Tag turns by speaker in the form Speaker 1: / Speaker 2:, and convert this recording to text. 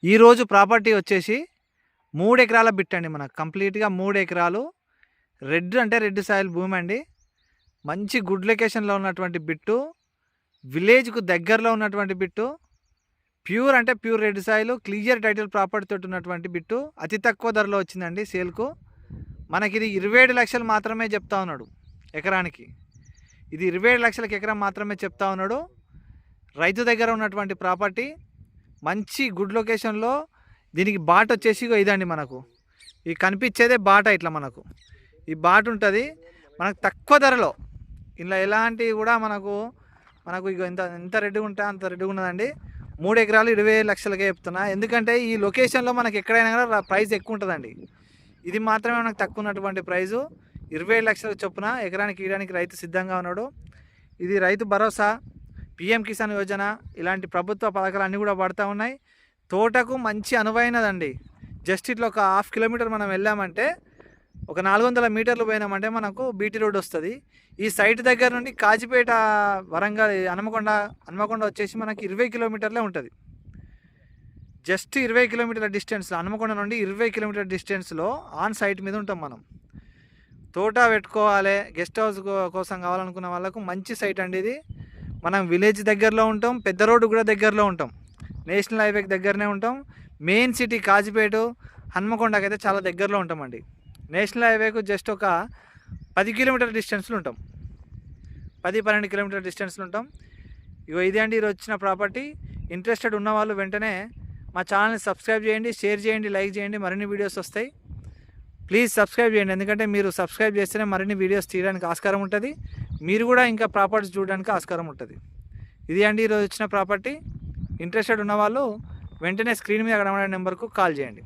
Speaker 1: ఈరోజు ప్రాపర్టీ వచ్చేసి 3 ఎకరాల బిట్ అండి. మనకు కంప్లీట్‌గా 3 ఎకరాలు రెడ్ అంటే రెడ్ సాయిల్ భూమి అండి. మంచి గుడ్ లొకేషన్‌లో ఉన్నటువంటి బిట్టు. విలేజ్‌కు దగ్గరలో ఉన్నటువంటి బిట్టు. ప్యూర్ అంటే pure red soil clear title property తోటి ఉన్నటువంటి బిట్టు. అతి తక్కువ ధరలో వచ్చిందండి సేల్‌కు. మనకిది 27 లక్షలు మాత్రమే చెప్తా ఉన్నాడు ఎకరానికి. ఇది 27 లక్షలకి ఎకరం మాత్రమే చెప్తా ఉన్నాడు. రైతు దగ్గర ఉన్నటువంటి ప్రాపర్టీ మంచి గుడ్ లొకేషన్లో. దీనికి బాట వచ్చేసి ఇదండి. మనకు ఈ కనిపించేదే బాట. ఇట్లా మనకు ఈ బాట ఉంటుంది. మనకు తక్కువ ధరలో ఇలా ఎలాంటి కూడా మనకు ఇక ఎంత రెడ్గా ఉంటే అంత రెడ్గా ఉన్నదండి. 3 ఎకరాలు 27 లక్షలకే చెప్తున్నా. ఎందుకంటే ఈ లొకేషన్లో మనకి ఎక్కడైనా కూడా ప్రైస్ ఎక్కువ ఉంటుందండి. ఇది మాత్రమే మనకు తక్కువ ఉన్నటువంటి ప్రైజు 27 లక్షల చొప్పున ఎకరానికి ఇవ్వడానికి రైతు సిద్ధంగా ఉన్నాడు. ఇది రైతు భరోసా, పిఎం కిసాన్ యోజన ఇలాంటి ప్రభుత్వ పథకాలు అన్నీ కూడా పడుతూ ఉన్నాయి. తోటకు మంచి అనువైనదండి. జస్ట్ ఇట్లా ఒక 1/2 కిలోమీటర్ మనం వెళ్ళామంటే, ఒక 400 మీటర్లు పోయినామంటే మనకు బీటీ రోడ్ వస్తుంది. ఈ సైట్ దగ్గర నుండి కాజిపేట, వరంగల్, హన్మకొండ వచ్చేసి మనకి 20 కిలోమీటర్లే ఉంటుంది. జస్ట్ 20 కిలోమీటర్ల డిస్టెన్స్లో, హన్మకొండ నుండి 20 కిలోమీటర్ల డిస్టెన్స్లో ఆన్ సైట్ మీద ఉంటాం మనం. తోట పెట్టుకోవాలి, గెస్ట్ హౌస్ కోసం కావాలనుకున్న వాళ్ళకు మంచి సైట్ అండి ఇది. మనం విలేజ్ దగ్గరలో ఉంటాం, పెద్ద రోడ్డు కూడా దగ్గరలో ఉంటాం, నేషనల్ హైవేకి దగ్గరనే ఉంటాం. మెయిన్ సిటీ కాజిపేట, హన్మకొండకి అయితే చాలా దగ్గరలో ఉంటామండి. నేషనల్ హైవేకు జస్ట్ ఒక 10 కిలోమీటర్ల డిస్టెన్స్లో ఉంటాం, 10-12 కిలోమీటర్ల డిస్టెన్స్లో ఉంటాం. ఇగో ఇదే అండి ఈరోజు వచ్చిన ప్రాపర్టీ. ఇంట్రెస్టెడ్ ఉన్న వాళ్ళు వెంటనే మా ఛానల్ని సబ్స్క్రైబ్ చేయండి, షేర్ చేయండి, లైక్ చేయండి. మరిన్ని వీడియోస్ వస్తాయి. ప్లీజ్ సబ్స్క్రైబ్ చేయండి. ఎందుకంటే మీరు సబ్స్క్రైబ్ చేస్తేనే మరిన్ని వీడియోస్ తీయడానికి ఆస్కారం ఉంటుంది. మీరు కూడా ఇంకా ప్రాపర్టీస్ చూడడానికి ఆస్కారం ఉంటుంది. ఇది అండి ఈరోజు వచ్చిన ప్రాపర్టీ. ఇంట్రెస్టెడ్ ఉన్న వాళ్ళు వెంటనే స్క్రీన్ మీద కనబడే నెంబర్కు కాల్ చేయండి.